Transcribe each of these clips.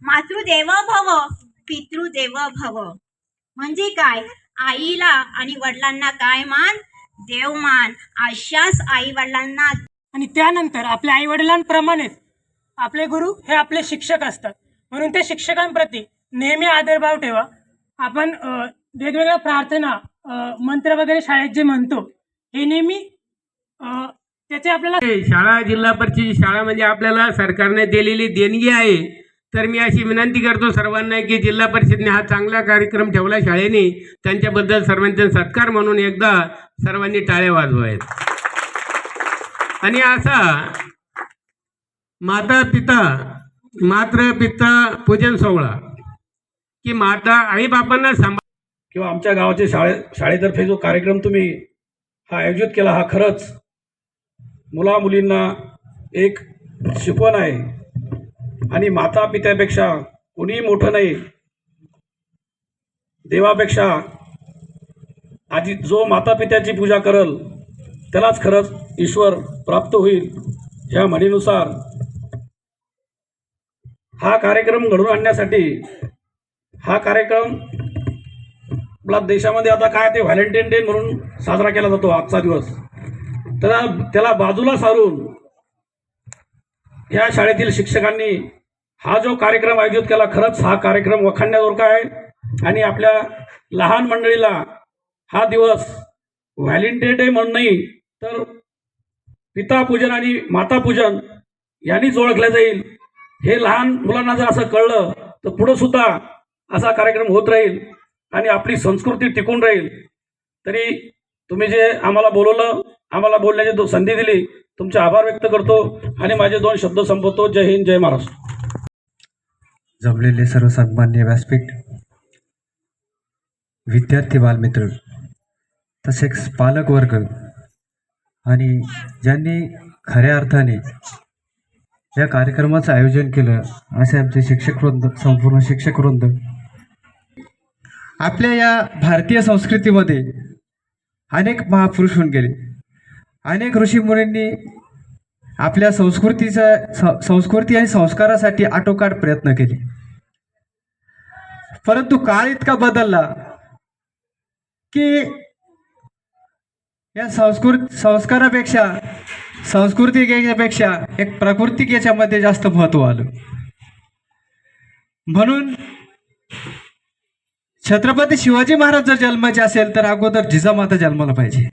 मातृदेव भव पितृदेव भव म्हणजे काय? आईला आणि वडिलांना काय मान? देवमान. अशाच आई वडिलांना आणि त्यानंतर आपल्या आई वडिलांप्रमाणेच आपले गुरु हे आपले शिक्षक असतात. म्हणून त्या शिक्षकांप्रती नेहमी आदरभाव ठेवा. आपण वेगवेगळ्या प्रार्थना मंत्र वगैरे शाळेत जे म्हणतो हे नेहमी त्याचे आपल्याला शाळा जिल्हा परिषद शाळा म्हणजे आपल्याला सरकारने दिलेली देणगी आहे. तर मी अशी विनंती करतो सर्वांना की जिल्हा परिषदेने हा चांगला कार्यक्रम ठेवला शाळेने, त्यांच्याबद्दल सर्वांचा सत्कार म्हणून एकदा सर्वांनी टाळ्या वाजवायत. आणि असा माता पिता पूजन सोहळा की माता आई बापांना किंवा आमच्या गावाचे शाळेतर्फे जो कार्यक्रम तुम्ही हा आयोजित केला, हा खरंच मुला मुलींना एक शिकवण आहे. आणि माता पित्यापेक्षा कोणीही मोठं नाही. देवापेक्षा आधी जो माता पित्याची पूजा करल त्यालाच खरंच ईश्वर प्राप्त होईल. या म्हणीनुसार हा कार्यक्रम घडवून आणण्यासाठी हा कार्यक्रम आपला देशामध्ये आता काय ते व्हॅलेंटाईन डे म्हणून साजरा केला जातो आजचा दिवस. त्याला बाजूला सारून या शाळेतील शिक्षकांनी हा जो कार्यक्रम आयोजित केला, खरंच हा कार्यक्रम वखाणण्याजोगा आहे. आणि आपल्या लहान मंडळीला हा दिवस व्हॅलेंटाईन डे म्हणून नाही तर पितापूजन आणि मातापूजन यांनीच ओळखलं जाईल. हे लहान मुलांना जर असं कळलं तर पुढं सुद्धा असा कार्यक्रम होत राहील आणि आपली संस्कृती टिकून राहील. तरी तुम्ही जे आम्हाला बोलवलं, आम्हाला बोलण्याची संधी दिली, तुमचे आभार व्यक्त करतो आणि माझे 2 शब्द संपवतो. जय हिंद, जय महाराष्ट्र. जमलेले सर्व सन्मान्य व्यासपीठ, विद्यार्थी बालमित्र, तसेच पालक वर्ग आणि ज्यांनी खऱ्या अर्थाने या कार्यक्रमाचं आयोजन केलं असे आमचे शिक्षकवृंद, संपूर्ण शिक्षकवृंद. आपल्या या भारतीय संस्कृतीमध्ये अनेक महापुरुष होऊन गेले. अनेक ऋषीमुनींनी आपल्या संस्कृती आणि संस्कारासाठी आटोकाट प्रयत्न केले. परंतु काळ इतका बदलला की या संस्कारापेक्षा संस्कृतीपेक्षा एक प्राकृतिक याच्यामध्ये जास्त महत्त्व आलं. म्हणून छत्रपती शिवाजी महाराज जर जन्माचे असेल तर अगोदर जिजामाता जन्माला पाहिजे.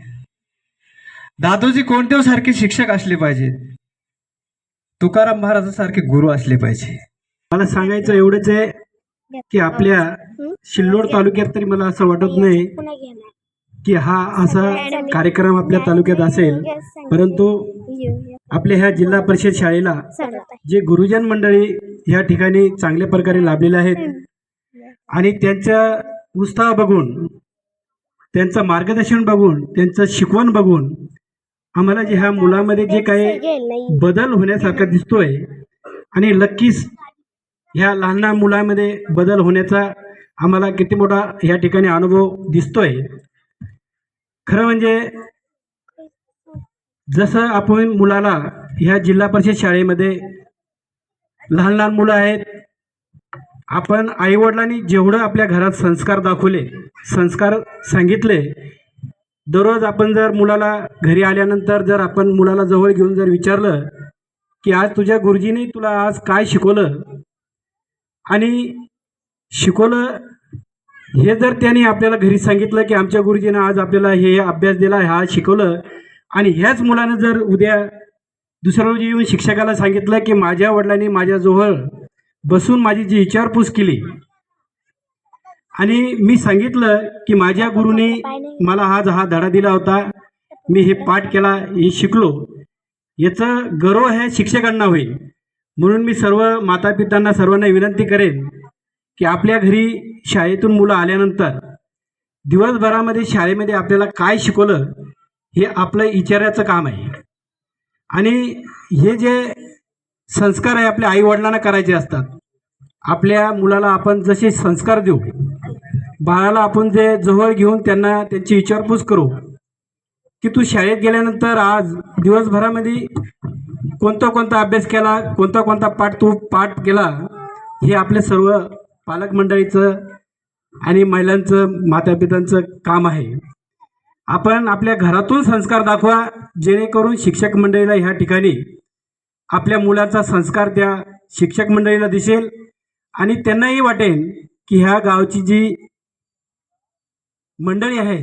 दादोजी कोंडदेव सारखे शिक्षक असले पाहिजेत. तुकाराम महाराजांसारखे गुरु असले पाहिजे. मला सांगायचं एवढंच आहे की आपल्या सिल्लोड तालुक्यात तरी मला असं वाटत नाही की हा असा कार्यक्रम आपल्या तालुक्यात असेल. परंतु आपल्या ह्या जिल्हा परिषद शाळेला जे गुरुजन मंडळी ह्या ठिकाणी चांगल्या प्रकारे लाभलेले आहेत आणि त्यांचा उत्साह बघून, त्यांचं मार्गदर्शन बघून, त्यांचं शिकवण बघून आम्हाला जे ह्या मुलामध्ये जे काही बदल होण्यासारखा दिसतोय आणि नक्कीच ह्या लहान मुलांमध्ये बदल होण्याचा आम्हाला किती मोठा ह्या ठिकाणी अनुभव दिसतोय. खरं म्हणजे जसं आपण मुलाला ह्या जिल्हा परिषद शाळेमध्ये लहान लहान मुलं आहेत, आपण आईवडिलांनी जेवढं आपल्या घरात संस्कार दाखवले, संस्कार सांगितले, दररोज आपण जर मुलाला घरी आल्यानंतर जर आपण मुलाला जवळ घेऊन जर विचारलं की आज तुझ्या गुरुजीने तुला आज काय शिकवलं आणि शिकवलं हे जर त्यांनी आपल्याला घरी सांगितलं की आमच्या गुरुजीनं आज आपल्याला हे अभ्यास दिला, हा शिकवलं, आणि ह्याच मुलानं जर उद्या दुसऱ्या रोजी येऊन शिक्षकाला सांगितलं की माझ्या वडिलांनी माझ्याजवळ बसून माझी जी विचारपूस केली आणि मी सांगितलं की माझ्या गुरुने मला आज हा धडा दिला होता, मी हे पाठ केला, हे शिकलो, याचं गौरव ह्या शिक्षकांना होईल. म्हणून मी सर्व मातापित्यांना सर्वांना विनंती करेन की आपल्या घरी शाळेतून मुलं आल्यानंतर दिवसभरामध्ये शाळेमध्ये आपल्याला काय शिकवलं हे आपलं विचारायचं काम आहे. आणि हे जे संस्कार आहे आपल्या आईवडिलांना करायचे असतात. आपल्या मुलाला आपण जसे संस्कार देऊ, बाळाला आपण जे जवळ घेऊन त्यांना त्यांची विचारपूस करू की तू शाळेत गेल्यानंतर आज दिवसभरामध्ये कोणता कोणता अभ्यास केला, कोणता कोणता पाठ तू पाठ केला, हे आपले सर्व पालक मंडळीचं आणि महिलांचं मातापितांचं काम आहे. आपण आपल्या घरातून संस्कार दाखवा, जेणेकरून शिक्षक मंडळीला ह्या ठिकाणी आपल्या मुलाचा संस्कार त्या शिक्षक मंडळीला दिसेल आणि त्यांनाही वाटेल की ह्या गावची जी मंडळी आहे,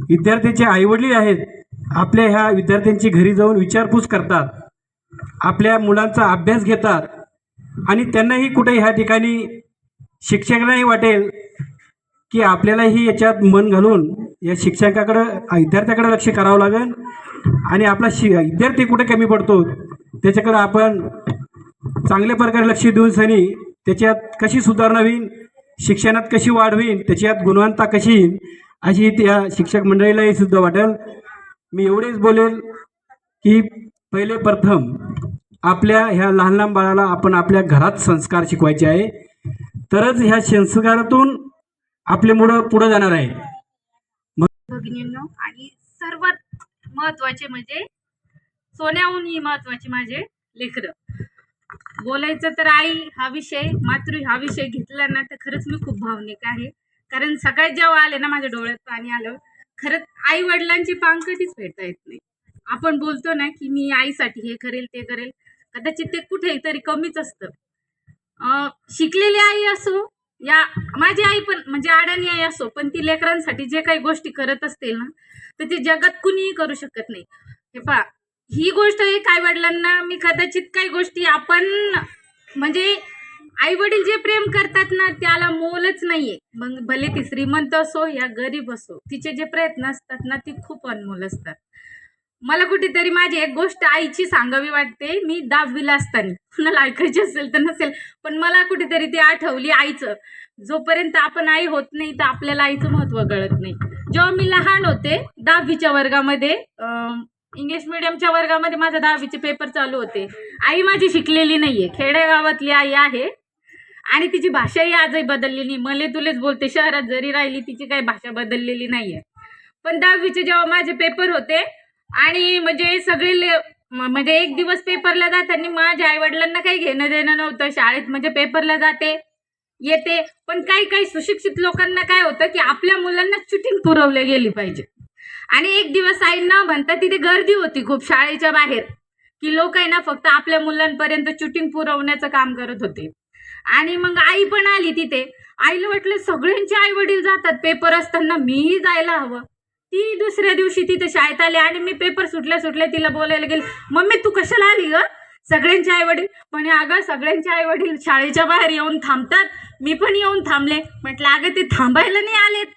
विद्यार्थ्यांचे आईवडील आहेत, आपल्या ह्या विद्यार्थ्यांची घरी जाऊन विचारपूस करतात, आपल्या मुलांचा अभ्यास घेतात आणि त्यांनाही कुठे ह्या ठिकाणी शिक्षकांनाही वाटेल की आपल्यालाही याच्यात मन घालून या शिक्षकाकडं विद्यार्थ्याकडे लक्ष करावं लागेल आणि आपला विद्यार्थी कुठे कमी पडतो त्याच्याकडे आपण चांगल्या प्रकारे लक्ष देऊन सनी त्याच्यात कशी सुधारणा होईल, शिक्षणात कशी वाढ होईल, त्याच्यात गुणवत्ता कशी येईल अशी त्या शिक्षक मंडळीलाही सुद्धा वाटेल. मी एवढेच बोलेल की पहिले प्रथम आपल्या ह्या लहान लहान बाळाला आपण आपल्या घरात संस्कार शिकवायचे आहे, तरच ह्या संस्कारातून आपले मुलं पुढे जाणार आहे. भगिनींनो, आणि सर्वात महत्वाचे म्हणजे सोन्याहूनही महत्वाचे माझे लेकरं. बोलायचं तर आई हा विषय, मातृ हा विषय घेतला ना तर खरंच मी खूप भावनिक आहे. कारण सगळ्यात जेव्हा आले ना माझ्या डोळ्यात पाणी आलं. खरंच आई वडिलांची पांग कधीच फेडता येत नाही. आपण बोलतो ना की मी आईसाठी हे करेल ते करेल, कदाचित ते कुठेतरी कमीच असतं. शिकलेली आई असो या माझी आई पण म्हणजे अडाणी आई असो, पण ती लेकरांसाठी जे काही गोष्टी करत असतील ना तर ते जगात कुणीही करू शकत नाही. हे पहा, ही गोष्ट एक आई वडिलांना मी कदाचित काही गोष्टी आपण म्हणजे आई वडील जे प्रेम करतात ना त्याला मोलच नाहीये. मग भले ती श्रीमंत असो या गरीब असो, तिचे जे प्रयत्न असतात ना ती खूप अनमोल असतात. मला कुठेतरी माझी एक गोष्ट आईची सांगावी वाटते. मी 10वीला असताना, कुणाला ऐकायची असेल तर नसेल, पण मला कुठेतरी ती आठवली आईचं. जोपर्यंत आपण आई होत नाही तर आपल्याला आईचं महत्त्व कळत नाही. जेव्हा मी लहान होते 10वीच्या वर्गामध्ये, इंग्लिश मिडियमच्या वर्गामध्ये माझा 10वीचे पेपर चालू होते. आई माझी शिकलेली नाहीये, खेडेगावातली आई आहे आणि तिची भाषाही आजही बदलली नाही. मले तुलेच बोलते, शहरात जरी राहिली तिची काही भाषा बदललेली नाहीये. पण 10वीचे जेव्हा माझे पेपर होते आणि म्हणजे सगळे म्हणजे एक दिवस पेपरला जाताना माझ्या आईवडिलांना काही घेणं देणं नव्हतं. शाळेत म्हणजे पेपरला जाते येते, पण काही काही सुशिक्षित लोकांना काय होतं की आपल्या मुलांना शूटिंग पुरवले गेली पाहिजे. आणि एक दिवस आईंना म्हणतात तिथे गर्दी होती खूप शाळेच्या बाहेर, की लोक आहे ना फक्त आपल्या मुलांपर्यंत शूटिंग पुरवण्याचं काम करत होते. आणि मग आई पण आली तिथे. आईला वाटलं सगळ्यांचे आई वडील जातात पेपर असताना, मीही जायला हवं. ती दुसऱ्या दिवशी तिथे शाळेत आली आणि मी पेपर सुटल्या सुटल्या तिला बोलायला गेले, मम्मी तू कशाला आली ग, सगळ्यांचे आई वडील. पण अगं सगळ्यांचे आई वडील शाळेच्या बाहेर येऊन थांबतात, मी पण येऊन थांबले. म्हटलं अगं ते थांबायला नाही आलेत,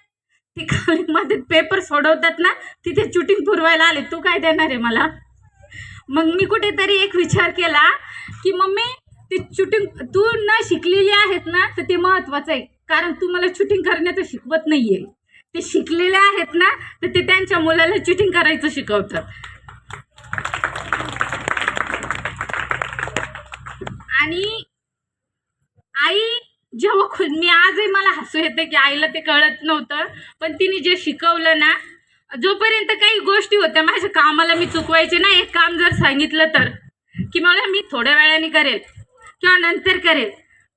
ते कॉलेजमध्ये पेपर सोडवतात ना तिथे शूटिंग पुरवायला आले, तू काय देणार आहे मला. मग मी कुठेतरी एक विचार केला की मम्मी ते शूटिंग तू न शिकलेली आहेत ना तर ते महत्वाचं आहे. कारण तू मला शूटिंग करण्याचं शिकवत नाहीये, ते शिकलेले आहेत ना तर ते त्यांच्या मुलाला शूटिंग करायचं शिकवतात. आणि आई जेव्हा मी आजही मला हसू येते की आईला ते कळत नव्हतं, पण तिने जे शिकवलं ना, जोपर्यंत काही गोष्टी होत्या माझ्या कामाला मी चुकवायचे ना. एक काम जर सांगितलं तर की मला मी थोड्या वेळाने करेल किंवा नंतर करेल,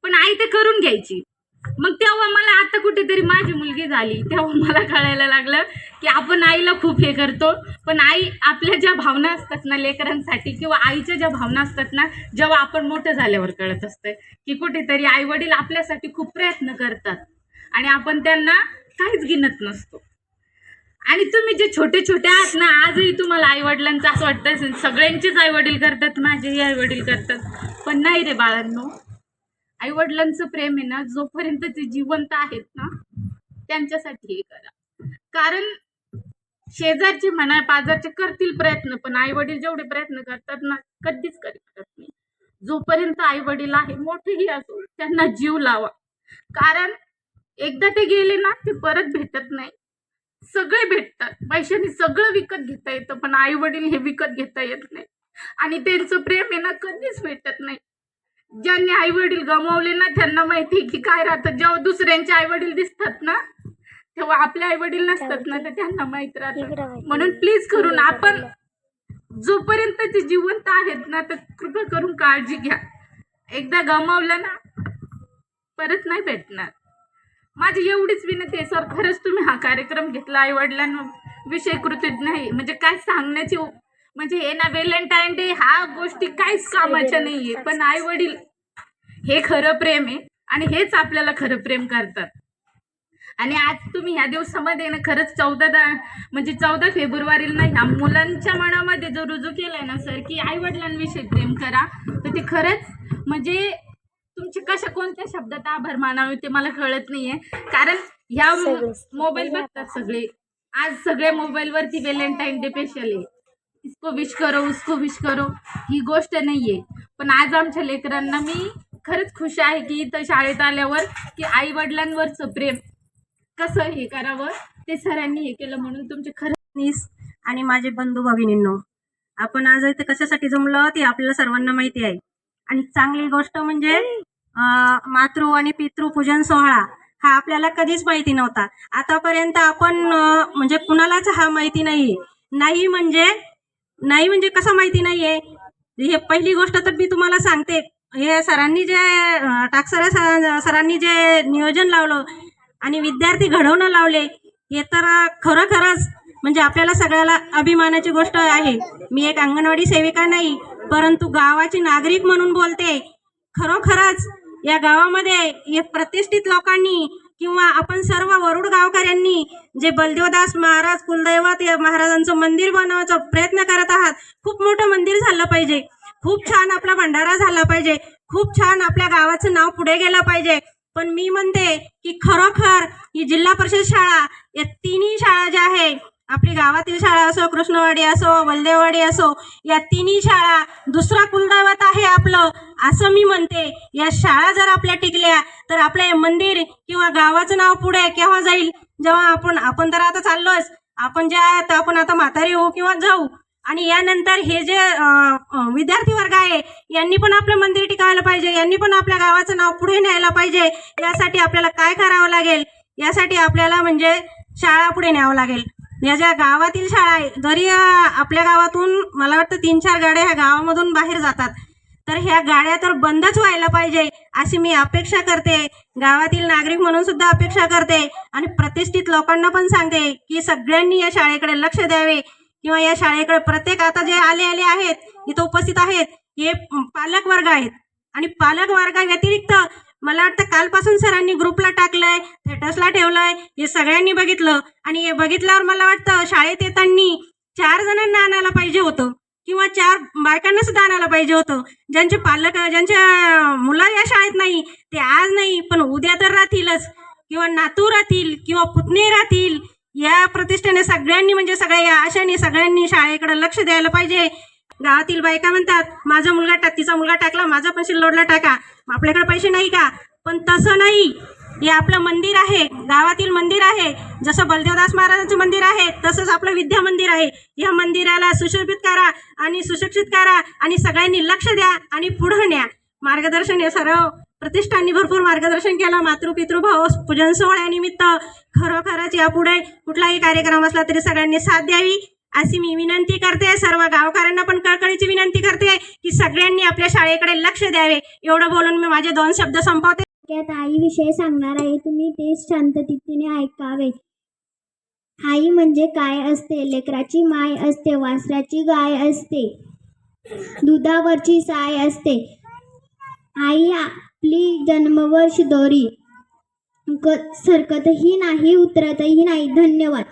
पण आई ते करून घ्यायची. मग तेव्हा मला आता कुठेतरी माझी मुलगी झाली तेव्हा मला कळायला लागलं की आपण आईला खूप हे करतो, पण आई आपल्या ज्या भावना असतात ना लेकरांसाठी किंवा आईच्या ज्या भावना असतात ना जेव्हा आपण मोठं झाल्यावर कळत असतं की कुठेतरी आई वडील आपल्यासाठी खूप प्रयत्न करतात आणि आपण त्यांना काहीच गिनत नसतो. आणि तुम्ही जे छोटे छोटे आहात ना, आजही तुम्हाला आई वडिलांचं असं वाटतं सगळ्यांचेच आई वडील करतात, माझेही आई वडील करतात, पण नाही रे बाळांनो. आई वडिलांचं प्रेम आहे ना जोपर्यंत ते जिवंत आहेत ना त्यांच्यासाठी हे करा. कारण शेजारचे म्हणा पाजारचे करतील प्रयत्न, पण आई वडील जेवढे प्रयत्न करतात ना कधीच करत नाही. जोपर्यंत आई वडील आहे मोठेही असो त्यांना जीव लावा. कारण एकदा ते गेले ना ते परत भेटत नाही. सगळे भेटतात, पैशाने सगळं विकत घेता येतं, पण आई वडील हे विकत घेता येत नाही. आणि त्यांचं प्रेम आहे ना कधीच भेटत नाही. ज्यांनी आई वडील गमावले ना त्यांना माहिती की काय राहतं. जेव्हा दुसऱ्यांचे आई वडील दिसतात ना तेव्हा आपले आई वडील नसतात ना तर त्यांना माहित राहतं. म्हणून प्लीज करून आपण जोपर्यंत ते जिवंत आहेत ना तर कृपा करून काळजी घ्या. एकदा गमावलं ना परत नाही भेटणार. माझी एवढीच विनंती आहे सर, खरंच तुम्ही हा कार्यक्रम घेतला आई वडिलांविषयी कृतज्ञ नाही म्हणजे काय सांगण्याची म्हणजे हे ना व्हॅलेंटाईन डे हा गोष्टी काहीच कामाच्या नाहीये, पण आई वडील हे खरं प्रेम आहे आणि हेच आपल्याला खरं प्रेम करतात. आणि आज तुम्ही ह्या दिवसामध्ये ना खरंच 14 फेब्रुवारीला ह्या मुलांच्या मनामध्ये जो रुजू केलाय ना सर की आई वडिलांविषयी प्रेम करा, तर ते खरंच म्हणजे तुमचे कोणत्या शब्दात आभार मानावे ते मला कळत नाहीये. कारण ह्या मोबाईल बघतात सगळे, आज सगळे मोबाईलवरती व्हॅलेंटाईन डे स्पेशल आहे, इसको विश करो उसको विश करो, ही गोष्ट नाहीये. पण आज आमच्या लेकरांना मी खरंच खुश आहे की इथं शाळेत आल्यावर की आई वडिलांवरचं प्रेम कसं हे करावं ते सरांनी हे केलं, म्हणून तुमचे खरंच. आणि माझे बंधू भगिनींनो, आपण आज इथे कशासाठी जमलो ते आपल्याला सर्वांना माहिती आहे. आणि चांगली गोष्ट म्हणजे मातृ आणि पितृपूजन सोहळा हा आपल्याला कधीच माहिती नव्हता. आतापर्यंत आपण म्हणजे कुणालाच हा माहिती नाही म्हणजे कसं माहिती नाहीये. हे पहिली गोष्ट तर मी तुम्हाला सांगते, हे सरांनी जे टाकसारे सरांनी जे नियोजन लावलं आणि विद्यार्थी घडवणं लावले, हे तर खरंच म्हणजे आपल्याला सगळ्याला अभिमानाची गोष्ट आहे. मी एक अंगणवाडी सेविका नाही, परंतु गावाची नागरिक म्हणून बोलते. खरोखरच या गावामध्ये हे प्रतिष्ठित लोकांनी किंवा आपण सर्व वरुड गावकऱ्यांनी जे बलदेवदास महाराज कुलदैवत या महाराजांचं मंदिर बनवायचा प्रयत्न करत आहात. खूप मोठं मंदिर झालं पाहिजे, खूप छान आपला भंडारा झाला पाहिजे, खूप छान आपल्या गावाचं नाव पुढे गेलं पाहिजे. पण मी म्हणते की खरोखर ही जिल्हा परिषद शाळा, या तिन्ही शाळा ज्या आहे, आपली गावातील शाळा असो, कृष्णवाडी असो, बलदेववाडी असो, या तिन्ही शाळा दुसरा कुलदैवत आहे आपलं, असं मी म्हणते. या शाळा जर आपल्या टिकल्या तर आपलं हे मंदिर किंवा गावाचं नाव पुढे केव्हा जाईल, जेव्हा आपण तर आता चाललोच, आपण आता म्हातारी होऊ किंवा जाऊ. आणि यानंतर हे जे विद्यार्थी वर्ग आहे, यांनी पण आपलं मंदिर टिकायला पाहिजे, यांनी पण आपल्या गावाचं नाव पुढे न्यायला पाहिजे. यासाठी आपल्याला काय करावं लागेल, यासाठी आपल्याला म्हणजे शाळा पुढे न्यावं लागेल. या ज्या गावातील शाळा आहे, जरी आपल्या गावातून मला वाटतं 3-4 गाड्या ह्या गावामधून बाहेर जातात, तर ह्या गाड्या तर बंदच व्हायला पाहिजे अशी मी अपेक्षा करते. गावातील नागरिक म्हणून सुद्धा अपेक्षा करते आणि प्रतिष्ठित लोकांना पण सांगते की सगळ्यांनी या शाळेकडे लक्ष द्यावे किंवा या शाळेकडे प्रत्येक आता जे आले आहेत इथं उपस्थित आहेत, हे पालक वर्ग आहेत. आणि पालक वर्गा व्यतिरिक्त मला वाटतं कालपासून सरांनी ग्रुपला टाकलंय, स्टेटसला ठेवलंय, हे सगळ्यांनी बघितलं. आणि हे बघितल्यावर मला वाटतं शाळेत येताना 4 जणांना आणायला पाहिजे होतं किंवा 4 बायकांना सुद्धा आणायला पाहिजे होतं. ज्यांचे पालक, ज्यांच्या मुलं या शाळेत नाही, ते आज नाही पण उद्या तर राहतीलच, किंवा नातू राहतील किंवा पुतणे राहतील. या प्रतिष्ठेने सगळ्यांनी म्हणजे सगळ्या या आशाने सगळ्यांनी शाळेकडे लक्ष द्यायला पाहिजे. गावातील बायका म्हणतात माझा मुलगा तिचा मुलगा टाकला, माझा पण सिल्लोडला टाका, आपल्याकडे पैसे नाही का? पण तसं नाही, हे आपलं मंदिर आहे, गावातील मंदिर आहे. जसं बलदेवदास महाराजांचं मंदिर आहे तसंच आपलं विद्या मंदिर आहे. या मंदिराला सुशोभित करा आणि सुशिक्षित करा आणि सगळ्यांनी लक्ष द्या आणि पुढे न्या. मार्गदर्शन हे सर्व प्रतिष्ठाननी भरपूर मार्गदर्शन केलं. मातृपितृभाव पूजन सोहळ्यानिमित्त खरोखरच यापुढे कुठलाही कार्यक्रम असला तरी सगळ्यांनी साथ द्यावी अशी मी विनंती करते. सर्व गावकऱ्यांना पण कळकळीची विनंती करते की सगळ्यांनी आपल्या शाळेकडे लक्ष द्यावे. एवढं बोलून मी माझे 2 शब्द संपवते. आईविषयी सांगणार आहे, तुम्ही तेच शांततेने ऐकावे. आई म्हणजे काय असते? लेकराची माय असते, वासराची गाय असते, दुधावरची साय असते. आई आपली जन्मवर्ष दोरी सरकतही नाही, उतरतही नाही. धन्यवाद.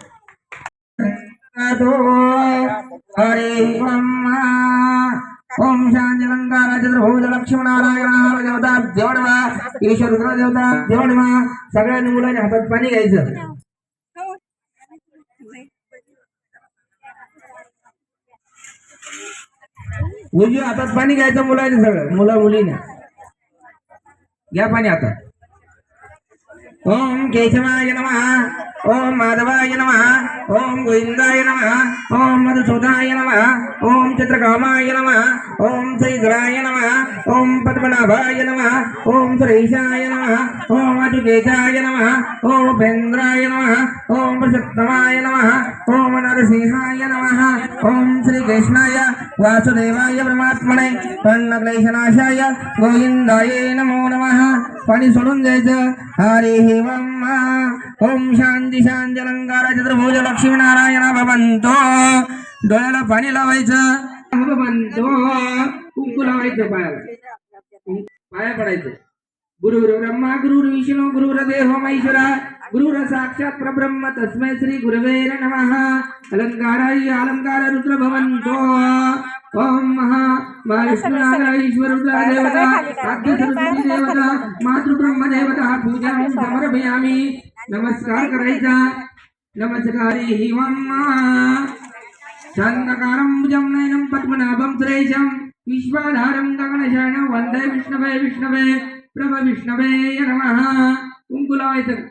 हरे ब्रह्मा ओम शांती लंकारा चंद्रभूज लक्ष्मण नारायण देवता देवडवा ईश्वर देवता देवडवा. सगळ्यांनी मुलांच्या हातात पाणी घ्यायचं. उजव्या हातात पाणी घ्यायचं मुलांनी, सगळं मुलीने घ्या पाणी हातात. ओम केशवाय नमः, ओम माधवाय नमः, ओम गोविंदाय नमः, ओम मधुसूदनाय नमः, ओम चित्रकामाय नमः, ओम श्रीधराय नमः, ओम पद्मनाभाय नमः, ओम सुरेशाय नमः, ओम अतिकेशाय नमः, ओम उपेंद्राय नमः, ओम पुरुषोत्तमाय नमः, ओम नरसिंहाय नमः ओम श्री कृष्णाय वासुदेवाय परमात्मने कर्णक्लेशनाशाय गोविंदाय नमो नमः पाणी सोडून द्यायचं हरी ओम शांती शांती अलंकार चतुर्भुज लक्ष्मीनारायण भवंतो डोळ्याला पाणी लावायचं भवंतो कुंकू लावायचं पाया पडायचं गुरुर ब्रह्मा गुरुर विष्णू गुरुर्देव महेश्वरा गुरुर साक्षात परब्रह्म तस्मै श्री गुरवे नमः अलंकाराय अलंकार रुद्र भवन्तो ओम महाविष्णुनारायण रुद्र देवता आद्य सरस्वती देवता मातृब्रह्म देवता पूजा समर्पयामि नमस्कार करायचा नमस्कारी शांतकारं भुजं नयनं पद्मनाभं सुरेशं विश्वाधारं गगनशयनं वन्दे विष्णवे प्रभ विष्णवे नमः कुंकू लावायचं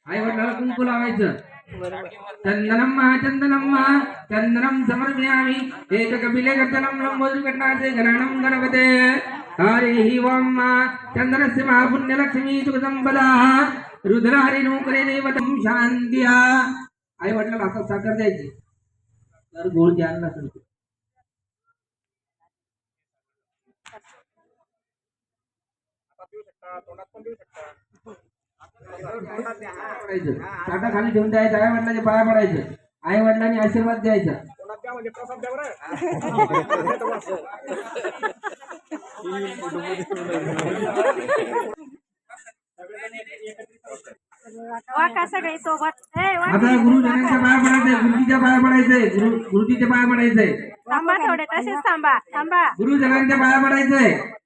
आई वडिलांना कुंकू लावायचं चंदनम समर्पयामि एक कपिले कर्तनं लंबोदर घटनाचे गणानं गणपते हरि ओम चंद्रस्य महापुण्य लक्ष्मी सुख संपदा रुद्रारी नोकरे देवतं शांतिया आई वडिलांना असं साखर द्यायची तर गोड द्यायला नसेल ताटा खाली ठेवून द्यायचं आई वडिलांच्या पाया पडायचं आई वडिलांनी आशीर्वाद द्यायचा सगळे सोबत आता गुरुजनांच्या पाया पडायचंय गुरुजीच्या पाया पडायचंय गुरुजीच्या पाया पडायचंय थांबा थोडे तसेच थांबा गुरुजनांच्या पाया पडायचंय